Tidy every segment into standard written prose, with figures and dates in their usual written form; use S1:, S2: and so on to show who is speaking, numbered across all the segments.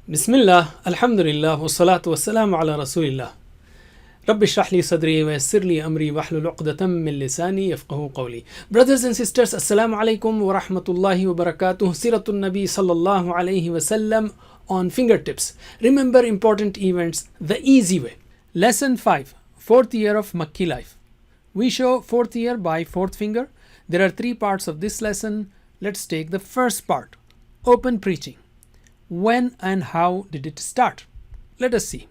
S1: Bismillah, Alhamdulillah, wassalatu wassalamu ala Rasulillah. Rabbi shrah li sadri wa yassir li amri wahlul uqdatam min lisani yafqahu qawli. Brothers and sisters, Assalamu alaikum wa rahmatullahi wa barakatuh. Siratun Nabi sallallahu alayhi wa sallam on fingertips. Remember important events the easy way. Lesson 5, fourth year of Makki life. We show fourth year by fourth finger. There are three parts of this lesson. Let's take the first part, open preaching. When and how did it start? Let us see.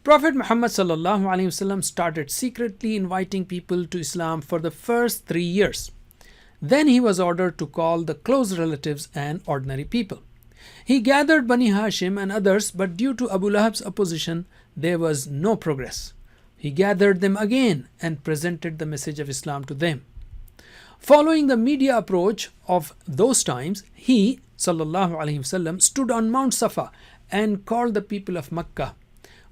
S1: Prophet Muhammad sallallahu alaihi wasallam started secretly inviting people to Islam for the first 3 years. Then he was ordered to call the close relatives and ordinary people. He gathered Bani Hashim and others, but due to Abu Lahab's opposition, there was no progress. He gathered them again and presented the message of Islam to them. Following the media approach of those times, he sallallahu alaihi wasallam stood on Mount Safa and called the people of Makkah.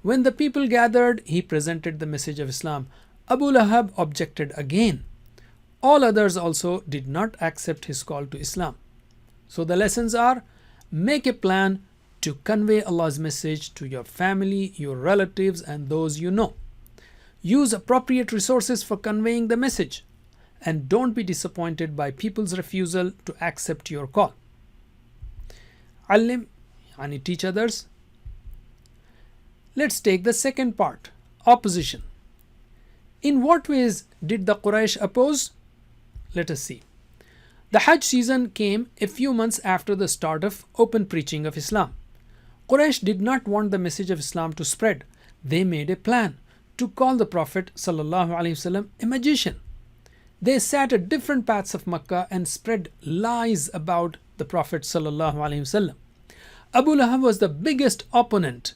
S1: When the people gathered, he presented the message of Islam. Abu Lahab objected again. All others also did not accept his call to Islam. So the lessons are: make a plan to convey Allah's message to your family, your relatives, and those you know. Use appropriate resources for conveying the message, and don't be disappointed by people's refusal to accept your call. Allim, yani teach others. Let's take the second part, opposition. In what ways did the Quraysh oppose? Let us see. The Hajj season came a few months after the start of open preaching of Islam. Quraysh did not want the message of Islam to spread. They made a plan to call the Prophet sallallahu alaihi wasallam a magician. They sat at different paths of Makkah and spread lies about the Prophet sallallahu alaihi wasallam. Abu Lahab was the biggest opponent.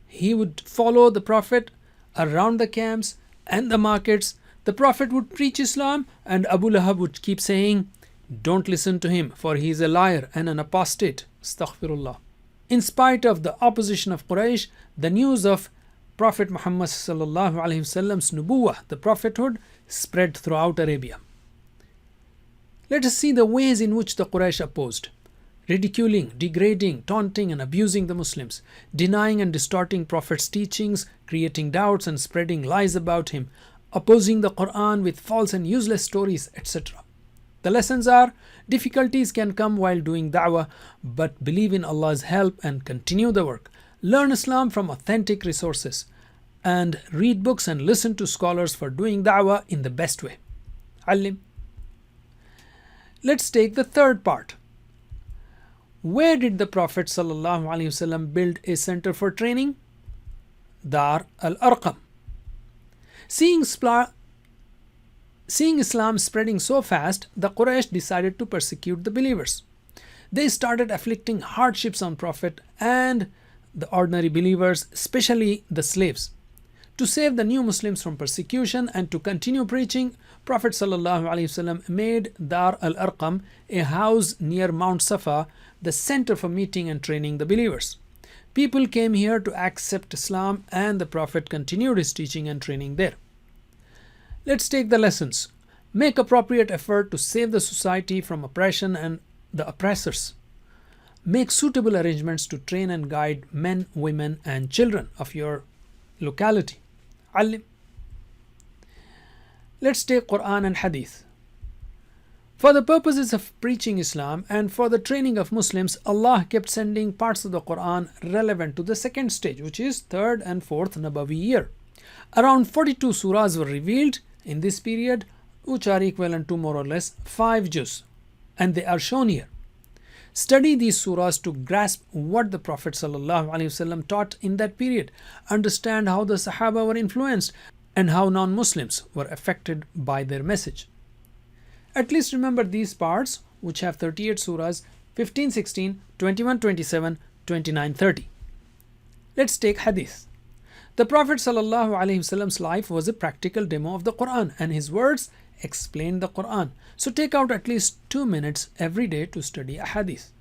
S1: He would follow the Prophet around the camps and the markets. The Prophet would preach Islam and Abu Lahab would keep saying, "Don't listen to him, for he is a liar and an apostate." Astaghfirullah. In spite of the opposition of Quraysh, the news of Prophet Muhammad sallallahu alaihi wasallam's nubuwah, the prophethood, spread throughout Arabia. Let us see the ways in which the Quraysh opposed: ridiculing, degrading, taunting and abusing the Muslims, denying and distorting Prophet's teachings, creating doubts and spreading lies about him, opposing the Quran with false and useless stories, etc. The lessons are: difficulties can come while doing da'wah, but believe in Allah's help and continue the work. Learn Islam from authentic resources and read books and listen to scholars for doing da'wah in the best way. Alim. Let's take the third part. Where did the Prophet sallallahu alaihi wasallam build a center for training? Dar al-Arqam. Seeing Islam spreading so fast, the Quraysh decided to persecute the believers. They started afflicting hardships on Prophet and the ordinary believers, especially the slaves. To save the new Muslims from persecution and to continue preaching, Prophet ﷺ made Dar al-Arqam, a house near Mount Safa, the center for meeting and training the believers. People came here to accept Islam and the Prophet continued his teaching and training there. Let's take the lessons. Make appropriate effort to save the society from oppression and the oppressors. Make suitable arrangements to train and guide men, women, and children of your locality. Alim. Let's take Quran and Hadith. For the purposes of preaching Islam and for the training of Muslims, Allah kept sending parts of the Quran relevant to the second stage, which is third and fourth Nabawi year. Around 42 surahs were revealed in this period, which are equivalent to more or less 5 juz, and they are shown here. Study these surahs to grasp what the Prophet ﷺ taught in that period, understand how the Sahaba were influenced, and how non-Muslims were affected by their message. At least remember these parts, which have 38 surahs, 15, 16, 21, 27, 29, 30. Let's take Hadith. The Prophet ﷺ's life was a practical demo of the Quran, and his words explained the Quran. So take out at least 2 minutes every day to study a Hadith.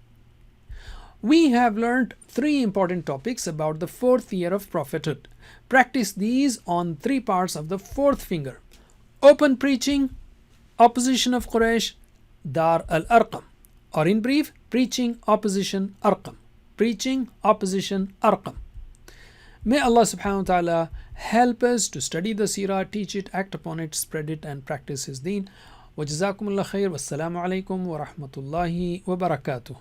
S1: We have learned 3 important topics about the 4th year of prophethood. Practice these on 3 parts of the 4th finger: open preaching, opposition of Quraysh, Dar al-Arqam, or in brief, preaching, opposition, Arqam. preaching, opposition, arqam. May Allah subhanahu wa ta'ala help us to study the seerah, teach it, act upon it, spread it, and practice His deen. Wa jazakumullah khair. Wassalamu alaikum wa rahmatullahi wa barakatuh.